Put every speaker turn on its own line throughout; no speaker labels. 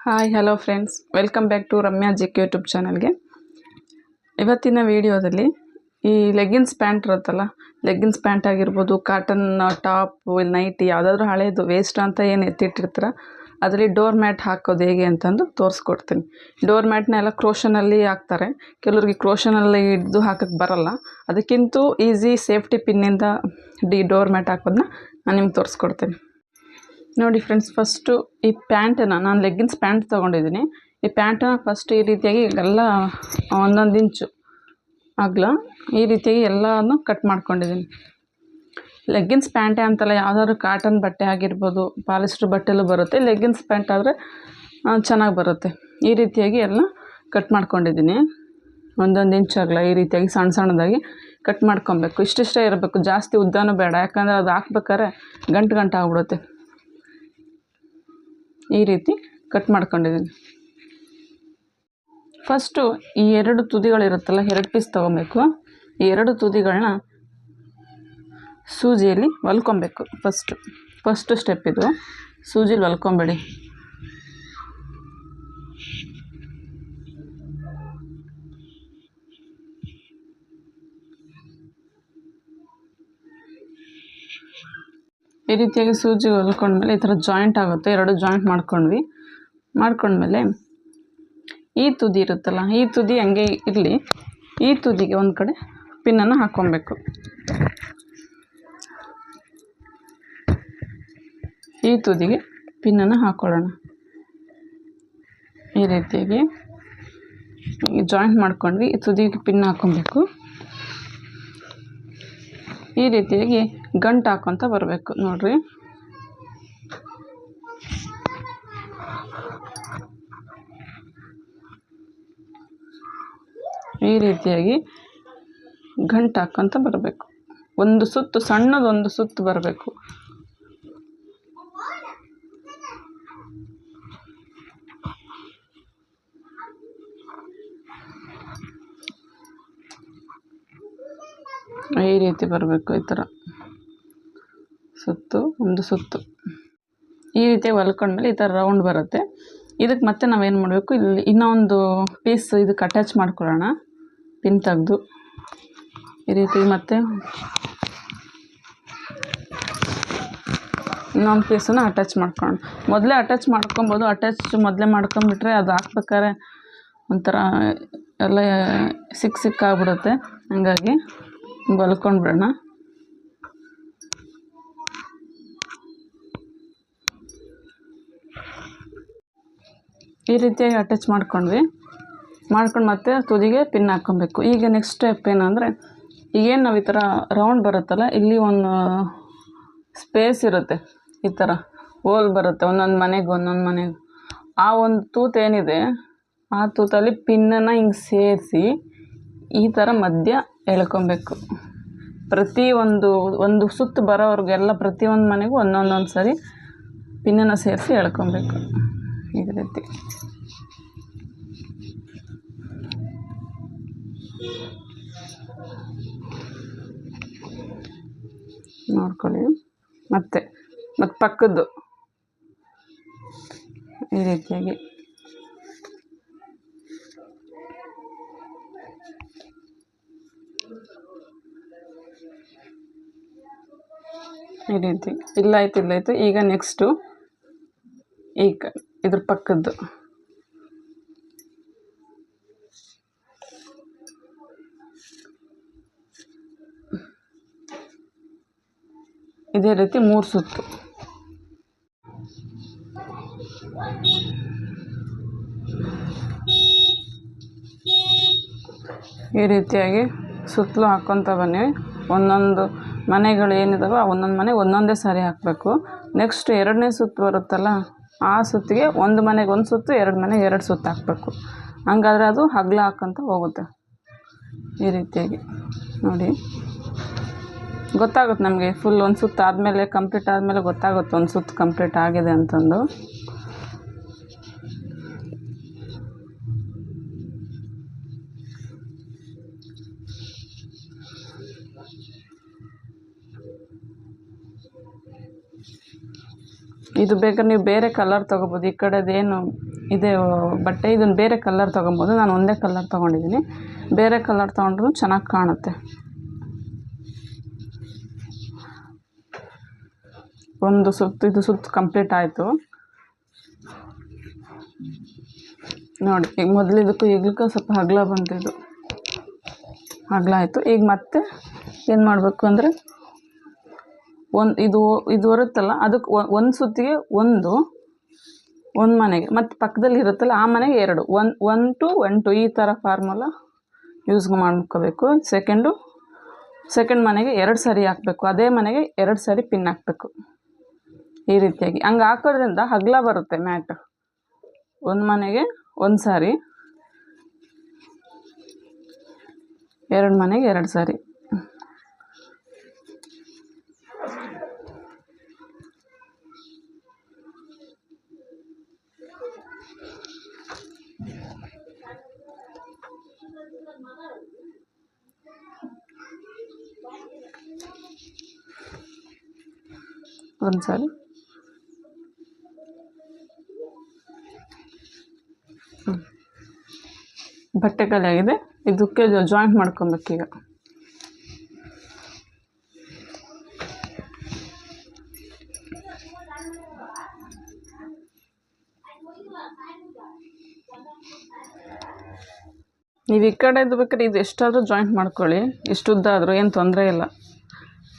Hi hello friends, welcome back to Ramya ಜಿಕ್ YouTube ಚಾನಲ್ಗೆ. ಇವತ್ತಿನ ವಿಡಿಯೋದಲ್ಲಿ ಈ ಲೆಗ್ಗಿನ್ಸ್ ಪ್ಯಾಂಟ್ ಇರುತ್ತಲ್ಲ, ಲೆಗ್ಗಿನ್ಸ್ ಪ್ಯಾಂಟ್ ಆಗಿರ್ಬೋದು, ಕಾಟನ್ ಟಾಪು, ನೈಟಿ ಯಾವುದಾದ್ರೂ ಹಳೇದು ವೇಸ್ಟ್ ಅಂತ ಏನು ಎತ್ತಿಟ್ಟಿರ್ತೀರ ಅದರಲ್ಲಿ ಡೋರ್ ಮ್ಯಾಟ್ ಹಾಕೋದು ಹೇಗೆ ಅಂತಂದು ತೋರಿಸ್ಕೊಡ್ತೀನಿ. ಡೋರ್ ಮ್ಯಾಟ್ನ ಎಲ್ಲ ಕ್ರೋಷನಲ್ಲಿ ಹಾಕ್ತಾರೆ, ಕೆಲವ್ರಿಗೆ ಕ್ರೋಷನಲ್ಲಿ ಹಿಡಿದು ಹಾಕೋಕ್ಕೆ ಬರಲ್ಲ. ಅದಕ್ಕಿಂತ ಈಸಿ ಸೇಫ್ಟಿ ಪಿನ್ನಿಂದ ಡೋರ್ ಮ್ಯಾಟ್ ಹಾಕೋದನ್ನ ನಾನು ನಿಮ್ಗೆ ತೋರಿಸ್ಕೊಡ್ತೀನಿ. ನೋಡಿ ಫ್ರೆಂಡ್ಸ್, ಫಸ್ಟು ಈ ಪ್ಯಾಂಟನ್ನು ನಾನು ಲೆಗ್ಗಿನ್ಸ್ ಪ್ಯಾಂಟ್ ತೊಗೊಂಡಿದ್ದೀನಿ. ಈ ಪ್ಯಾಂಟನ್ನು ಫಸ್ಟ್ ಈ ರೀತಿಯಾಗಿ ಎಲ್ಲ ಒಂದೊಂದು ಇಂಚು ಅಗಲ ಈ ರೀತಿಯಾಗಿ ಎಲ್ಲನೂ ಕಟ್ ಮಾಡ್ಕೊಂಡಿದ್ದೀನಿ. ಲೆಗ್ಗಿನ್ಸ್ ಪ್ಯಾಂಟೇ ಅಂತಲ್ಲ, ಯಾವುದಾದ್ರು ಕಾಟನ್ ಬಟ್ಟೆ ಆಗಿರ್ಬೋದು, ಪಾಲಿಸ್ಟರ್ ಬಟ್ಟೆಲ್ಲೂ ಬರುತ್ತೆ. ಲೆಗ್ಗಿನ್ಸ್ ಪ್ಯಾಂಟ್ ಆದರೆ ಚೆನ್ನಾಗಿ ಬರುತ್ತೆ. ಈ ರೀತಿಯಾಗಿ ಎಲ್ಲ ಕಟ್ ಮಾಡ್ಕೊಂಡಿದ್ದೀನಿ. ಒಂದೊಂದು ಇಂಚು ಅಗಲ ಈ ರೀತಿಯಾಗಿ ಸಣ್ಣ ಸಣ್ಣದಾಗಿ ಕಟ್ ಮಾಡ್ಕೊಬೇಕು. ಇಷ್ಟಿಷ್ಟೇ ಇರಬೇಕು, ಜಾಸ್ತಿ ಉದ್ದನೂ ಬೇಡ, ಯಾಕಂದರೆ ಅದು ಹಾಕ್ಬೇಕಾದ್ರೆ ಗಂಟು ಆಗ್ಬಿಡುತ್ತೆ. ಈ ರೀತಿ ಕಟ್ ಮಾಡ್ಕೊಂಡಿದ್ದೀನಿ. ಫಸ್ಟು ಈ ಎರಡು ತುದಿಗಳಿರುತ್ತಲ್ಲ, 2 ಪೀಸ್ ತೊಗೊಬೇಕು. ಈ ಎರಡು ತುದಿಗಳನ್ನ ಸೂಜಿಯಲ್ಲಿ ಹೊಲ್ಕೊಬೇಕು. ಫಸ್ಟು ಸ್ಟೆಪ್ ಇದು, ಸೂಜಿಲಿ ಹೊಲ್ಕೊಬೇಡಿ. ಈ ರೀತಿಯಾಗಿ ಸೂಜಿ ಹೊಲ್ಕೊಂಡ್ಮೇಲೆ ಈ ಥರ ಜಾಯಿಂಟ್ ಆಗುತ್ತೆ. ಎರಡು ಜಾಯಿಂಟ್ ಮಾಡ್ಕೊಂಡ್ಮೇಲೆ ಈ ತುದಿ ಇರುತ್ತಲ್ಲ, ಈ ತುದಿ ಹಂಗೆ ಇರಲಿ. ಈ ತುದಿಗೆ ಒಂದು ಕಡೆ ಪಿನ್ನನ್ನು ಹಾಕ್ಕೊಬೇಕು. ಈ ತುದಿಗೆ ಪಿನ್ನನ್ನು ಹಾಕ್ಕೊಳ್ಳೋಣ. ಈ ರೀತಿಯಾಗಿ ಜಾಯಿಂಟ್ ಮಾಡ್ಕೊಂಡ್ವಿ, ಈ ತುದಿಗೆ ಪಿನ್ ಹಾಕ್ಕೊಬೇಕು. ಈ ರೀತಿಯಾಗಿ ಗಂಟು ಹಾಕ್ಕೊತ ಬರಬೇಕು. ನೋಡಿರಿ, ಈ ರೀತಿಯಾಗಿ ಗಂಟು ಹಾಕ್ಕೊತ ಬರಬೇಕು. ಒಂದು ಸುತ್ತು, ಸಣ್ಣದೊಂದು ಸುತ್ತು ಬರಬೇಕು. ಈ ರೀತಿ ಬರಬೇಕು. ಈ ಥರ ಒಂದು ಸುತ್ತು ಈ ರೀತಿ ಹೊಲ್ಕೊಂಡ್ಮೇಲೆ ಈ ಥರ ರೌಂಡ್ ಬರುತ್ತೆ. ಇದಕ್ಕೆ ಮತ್ತೆ ನಾವೇನು ಮಾಡಬೇಕು, ಇಲ್ಲಿ ಇನ್ನೊಂದು ಪೀಸ್ ಇದಕ್ಕೆ ಅಟ್ಯಾಚ್ ಮಾಡ್ಕೊಳ್ಳೋಣ. ಪಿನ್ ತೆಗೆದು ಈ ರೀತಿ ಮತ್ತೆ ಇನ್ನೊಂದು ಪೀಸನ್ನು ಅಟ್ಯಾಚ್ ಮಾಡ್ಕೊಳ್ಳೋಣ. ಮೊದಲೇ ಅಟ್ಯಾಚ್ ಮಾಡ್ಕೊಬೋದು. ಮೊದಲೇ ಮಾಡ್ಕೊಂಬಿಟ್ರೆ ಅದು ಹಾಕ್ಬೇಕಾದ್ರೆ ಒಂಥರ ಎಲ್ಲ ಸಿಕ್ಕಾಗ್ಬಿಡುತ್ತೆ. ಹಂಗಾಗಿ ಹೊಲ್ಕೊಂಡ್ಬಿಡೋಣ. ಈ ರೀತಿಯಾಗಿ ಅಟ್ಯಾಚ್ ಮಾಡ್ಕೊಂಡು ಮತ್ತೆ ತುದಿಗೆ ಪಿನ್ ಹಾಕ್ಕೊಬೇಕು. ಈಗ ನೆಕ್ಸ್ಟ್ ಸ್ಟೆಪ್ ಏನಂದರೆ, ಈಗೇನು ನಾವು ಈ ಥರ ರೌಂಡ್ ಬರುತ್ತಲ್ಲ, ಇಲ್ಲಿ ಒಂದು ಸ್ಪೇಸ್ ಇರುತ್ತೆ, ಈ ಥರ ಹೋಲ್ ಬರುತ್ತೆ ಒಂದೊಂದು ಮನೆಗೆ. ಆ ಒಂದು ತೂತು ಏನಿದೆ, ಆ ತೂತಲ್ಲಿ ಪಿನ್ನನ್ನು ಹಿಂಗೆ ಸೇರಿಸಿ ಈ ಥರ ಮಧ್ಯ ಎಳ್ಕೊಬೇಕು. ಒಂದು ಸುತ್ತು ಬರೋವ್ರಿಗೆಲ್ಲ ಪ್ರತಿಯೊಂದು ಮನೆಗೂ ಒಂದೊಂದು ಸರಿ ಪಿನ್ನನ್ನು ಸೇರಿಸಿ ಎಳ್ಕೊಬೇಕು. ಈ ರೀತಿ ನೋಡ್ಕೊಳ್ಳಿ. ಮತ್ತೆ ಪಕ್ಕದ್ದು ಈ ರೀತಿಯಾಗಿ ಇಲ್ಲಾಯ್ತು. ಈಗ ನೆಕ್ಸ್ಟು ಈಗ ಇದ್ರ ಪಕ್ಕದ್ದು ಇದೇ ರೀತಿ 3 ಸುತ್ತು. ಈ ರೀತಿಯಾಗಿ ಸುತ್ತಲೂ ಹಾಕ್ಕೊತ ಬನ್ನಿ. ಒಂದೊಂದು ಮನೆಗಳು ಏನಿದಾವೆ ಒಂದೊಂದು ಮನೆಗೆ ಒಂದೊಂದೇ ಸಾರಿ ಹಾಕಬೇಕು. ನೆಕ್ಸ್ಟ್ 2ನೇ ಸುತ್ತು ಬರುತ್ತಲ್ಲ, ಆ ಸುತ್ತಿಗೆ ಒಂದು ಮನೆಗೆ 1 ಸುತ್ತು, 2 ಮನೆಗೆ 2 ಸುತ್ತು ಹಾಕಬೇಕು. ಹಂಗಾದರೆ ಅದು ಹಗ್ಲ ಹಾಕ್ಕೊತ ಹೋಗುತ್ತೆ. ಈ ರೀತಿಯಾಗಿ ನೋಡಿ, ಗೊತ್ತಾಗುತ್ತೆ ನಮಗೆ. ಫುಲ್ ಒಂದು ಸುತ್ತು ಆದಮೇಲೆ, ಕಂಪ್ಲೀಟ್ ಆದಮೇಲೆ ಗೊತ್ತಾಗುತ್ತೆ ಒಂದು ಸುತ್ತು ಕಂಪ್ಲೀಟ್ ಆಗಿದೆ ಅಂತಂದು. ಇದು ಬೇಕಾದ್ರೆ ನೀವು ಬೇರೆ ಕಲರ್ ತೊಗೋಬೋದು. ಈ ಕಡೆದೇನು ಇದೇ ಬಟ್ಟೆ. ಇದನ್ನು ಬೇರೆ ಕಲರ್ ತೊಗೊಬೋದು, ನಾನು ಒಂದೇ ಕಲರ್ ತೊಗೊಂಡಿದ್ದೀನಿ. ಬೇರೆ ಕಲರ್ ತೊಗೊಂಡ್ರೂ ಚೆನ್ನಾಗಿ ಕಾಣುತ್ತೆ. ಒಂದು ಸುತ್ತು, ಇದು ಸುತ್ತು ಕಂಪ್ಲೀಟ್ ಆಯಿತು ನೋಡಿ. ಈಗ ಮೊದಲಿದ್ದಕ್ಕೂ ಈಗಲೂ ಸ್ವಲ್ಪ ಅಗಲ ಬಂದಿದ್ದು ಅಗಲ ಆಯಿತು. ಈಗ ಮತ್ತೆ ಏನು ಮಾಡಬೇಕು ಅಂದರೆ ಇದು ಬರುತ್ತಲ್ಲ, ಅದಕ್ಕೆ ಒಂದು ಸುತ್ತಿಗೆ ಒಂದು ಮನೆಗೆ, ಮತ್ತು ಪಕ್ಕದಲ್ಲಿ ಇರುತ್ತಲ್ಲ ಆ ಮನೆಗೆ 2, 1 to 1 2 ಈ ಥರ ಫಾರ್ಮುಲಾ ಯೂಸ್ ಮಾಡ್ಕೋಬೇಕು. ಸೆಕೆಂಡ್ ಮನೆಗೆ 2 ಸಾರಿ ಹಾಕಬೇಕು, ಅದೇ ಮನೆಗೆ 2 ಸಾರಿ ಪಿನ್ ಹಾಕಬೇಕು. ಈ ರೀತಿಯಾಗಿ ಹಂಗೆ ಹಾಕೋದ್ರಿಂದ ಅಗಲ ಬರುತ್ತೆ ಮ್ಯಾಟ್. ಒಂದು ಮನೆಗೆ 1 ಸಾರಿ, 2 ಮನೆಗೆ 2 ಸಾರಿ. ಒಂದು ಸಾರಿ ಬಟ್ಟೆ ಖಾಲಿ ಆಗಿದೆ. ಇದಕ್ಕೆ ಜಾಯಿಂಟ್ ಮಾಡ್ಕೊಬೇಕೀಗ. ನೀವು ಈ ಕಡೆದು ಬೇಕಾದ್ರೆ ಇದು ಎಷ್ಟಾದರೂ ಜಾಯಿಂಟ್ ಮಾಡ್ಕೊಳ್ಳಿ, ಎಷ್ಟು ಉದ್ದ ಆದರೂ ಏನು ತೊಂದರೆ ಇಲ್ಲ.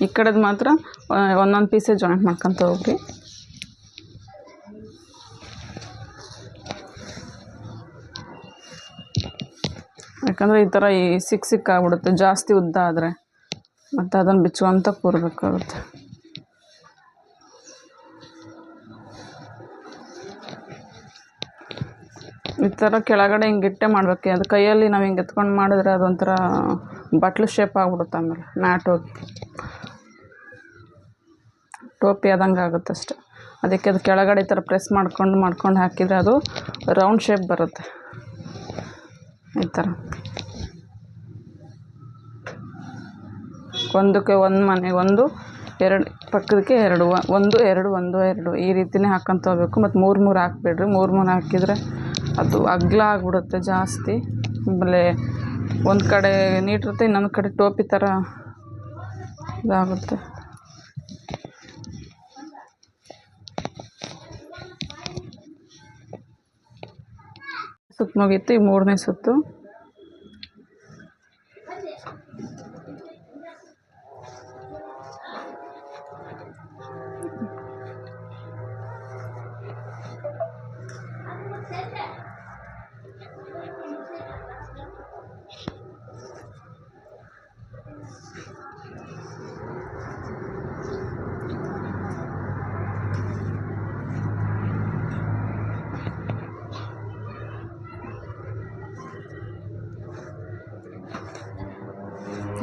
ಈ ಕಡೆದು ಮಾತ್ರ ಒಂದೊಂದು ಪೀಸೇ ಜಾಯಿಂಟ್ ಮಾಡ್ಕೊತ ಹೋಗ್ರಿ. ಯಾಕಂದರೆ ಈ ಥರ ಸಿಕ್ಕಾಗ್ಬಿಡುತ್ತೆ ಜಾಸ್ತಿ ಉದ್ದ ಆದರೆ, ಮತ್ತು ಅದನ್ನು ಬಿಚ್ಚುವಂತ ಕೂರಬೇಕಾಗುತ್ತೆ. ಈ ಥರ ಕೆಳಗಡೆ ಹಿಂಗೆ ಇಟ್ಟೆ ಮಾಡಬೇಕು. ಅದು ಕೈಯಲ್ಲಿ ನಾವು ಹಿಂಗೆ ಎತ್ಕೊಂಡು ಮಾಡಿದ್ರೆ ಅದೊಂಥರ ಬಟ್ಲು ಶೇಪ್ ಆಗಿಬಿಡುತ್ತೆ. ಆಮೇಲೆ ಮ್ಯಾಟ್ ಹೋಗಿ ಟೋಪಿ ಆದಂಗೆ ಆಗುತ್ತೆ ಅಷ್ಟೆ. ಅದಕ್ಕೆ ಅದು ಕೆಳಗಡೆ ಈ ಥರ ಪ್ರೆಸ್ ಮಾಡ್ಕೊಂಡು ಹಾಕಿದರೆ ಅದು ರೌಂಡ್ ಶೇಪ್ ಬರುತ್ತೆ. ಈ ಥರ ಒಂದಕ್ಕೆ 1 ಮನೆ 1 2 ಪಕ್ಕದಕ್ಕೆ 2 1 2 1 2 ಈ ರೀತಿಯೇ ಹಾಕ್ಕೊಂತ ಹೋಗ್ಬೇಕು. ಮತ್ತು 3 ಹಾಕ್ಬೇಡ್ರಿ. 3 ಹಾಕಿದರೆ ಅದು ಅಗಲ ಆಗಿಬಿಡುತ್ತೆ ಜಾಸ್ತಿ. ಆಮೇಲೆ ಒಂದು ಕಡೆ ನೀಟಿರುತ್ತೆ, ಇನ್ನೊಂದು ಕಡೆ ಟೋಪಿ ಥರ ಇದಾಗುತ್ತೆ. ಸುತ್ತು ಮುಗೀತು. ಈ 3ನೇ ಸುತ್ತು.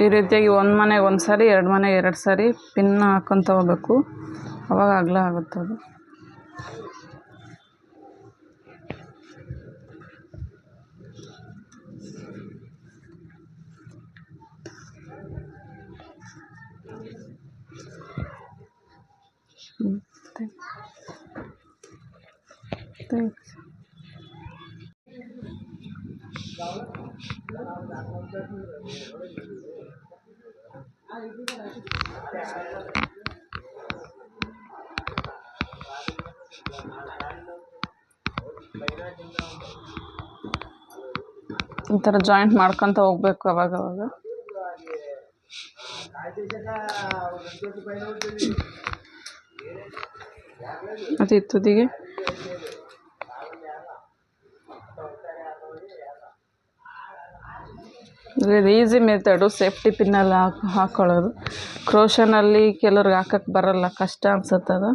ಈ ರೀತಿಯಾಗಿ 1 ಮನೆಗೆ 1 ಸಾರಿ, 2 ಮನೆಗೆ 2 ಸಾರಿ ಪಿನ್ ಹಾಕ್ಕೊತ ಹೋಗ್ಬೇಕು. ಅವಾಗ ಅಗಲ ಆಗುತ್ತೆ ಅದು. ಥ್ಯಾಂಕ್ಸ್. ಈ ಥರ ಜಾಯಿಂಟ್ ಮಾಡ್ಕೊತ ಹೋಗ್ಬೇಕು ಅವಾಗವಾಗ. ಅದು ತುದಿಗೆ ಇದು ಈಸಿ ಮೆಥಡು. ಸೇಫ್ಟಿ ಪಿನ್ನೆಲ್ಲ ಹಾಕ್ಕೊಳ್ಳೋದು. ಕ್ರೋಶನಲ್ಲಿ ಕೆಲವ್ರಿಗೆ ಹಾಕಕ್ಕೆ ಬರಲ್ಲ, ಕಷ್ಟ ಅನ್ಸುತ್ತೆ ಅದು.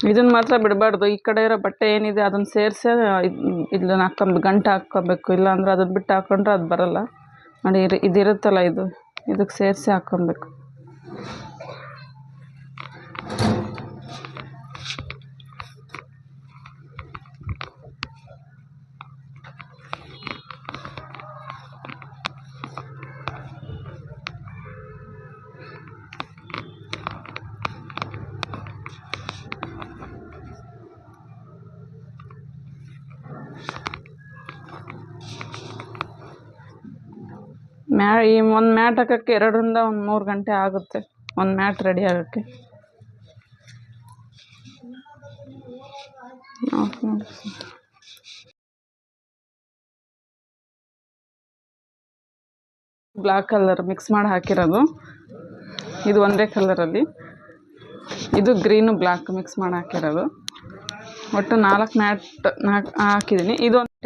ಇದನ್ನು ಮಾತ್ರ ಬಿಡಬಾರ್ದು. ಈ ಕಡೆ ಇರೋ ಬಟ್ಟೆ ಏನಿದೆ ಅದನ್ನು ಸೇರಿಸಿ ಇದನ್ನ ಗಂಟು ಹಾಕ್ಕೊಬೇಕು. ಇಲ್ಲಾಂದ್ರೆ ಅದನ್ನು ಬಿಟ್ಟು ಹಾಕ್ಕೊಂಡ್ರೆ ಅದು ಬರಲ್ಲ ನೋಡಿ. ಇದಿರುತ್ತಲ್ಲ ಇದಕ್ಕೆ ಸೇರಿಸಿ ಹಾಕ್ಕೊಬೇಕು. ಈ ಒಂದು ಮ್ಯಾಟ್ ಹಾಕೋಕ್ಕೆ 2ರಿಂದ 3 ಗಂಟೆ ಆಗುತ್ತೆ ಒಂದು ಮ್ಯಾಟ್ ರೆಡಿ ಆಗೋಕ್ಕೆ. ಬ್ಲ್ಯಾಕ್ ಕಲರ್ ಮಿಕ್ಸ್ ಮಾಡಿ ಹಾಕಿರೋದು, ಇದು ಒಂದೇ ಕಲರಲ್ಲಿ, ಇದು ಗ್ರೀನು ಬ್ಲ್ಯಾಕ್ ಮಿಕ್ಸ್ ಮಾಡಿ ಹಾಕಿರೋದು. ಒಟ್ಟು 4 ಮ್ಯಾಟ್ ಹಾಕಿದ್ದೀನಿ.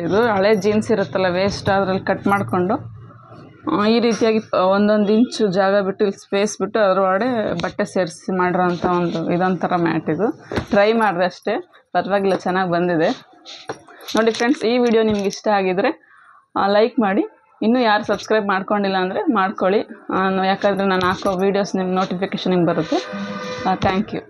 ಇದು ಹಳೆ ಜೀನ್ಸ್ ಇರುತ್ತಲ್ಲ ವೇಸ್ಟ್, ಅದರಲ್ಲಿ ಕಟ್ ಮಾಡಿಕೊಂಡು ಈ ರೀತಿಯಾಗಿ 1 ಇಂಚು ಜಾಗ ಬಿಟ್ಟು ಇಲ್ಲಿ ಸ್ಪೇಸ್ ಬಿಟ್ಟು ಅದರೊಳಗಡೆ ಬಟ್ಟೆ ಸೇರಿಸಿ ಮಾಡಿರೋಂಥ ಇದೊಂಥರ ಮ್ಯಾಟ್. ಇದು ಟ್ರೈ ಮಾಡಿದೆ ಅಷ್ಟೇ, ಪರವಾಗಿಲ್ಲ, ಚೆನ್ನಾಗಿ ಬಂದಿದೆ ನೋಡಿ ಫ್ರೆಂಡ್ಸ್. ಈ ವಿಡಿಯೋ ನಿಮ್ಗೆ ಇಷ್ಟ ಆಗಿದರೆ ಲೈಕ್ ಮಾಡಿ. ಇನ್ನೂ ಯಾರು ಸಬ್ಸ್ಕ್ರೈಬ್ ಮಾಡ್ಕೊಂಡಿಲ್ಲ ಅಂದರೆ ಮಾಡ್ಕೊಳ್ಳಿ, ಯಾಕಂದರೆ ನಾನು ಹಾಕೋ ವೀಡಿಯೋಸ್ ನಿಮ್ಗೆ ನೋಟಿಫಿಕೇಷನ್ ಬರುತ್ತೆ. Thank you.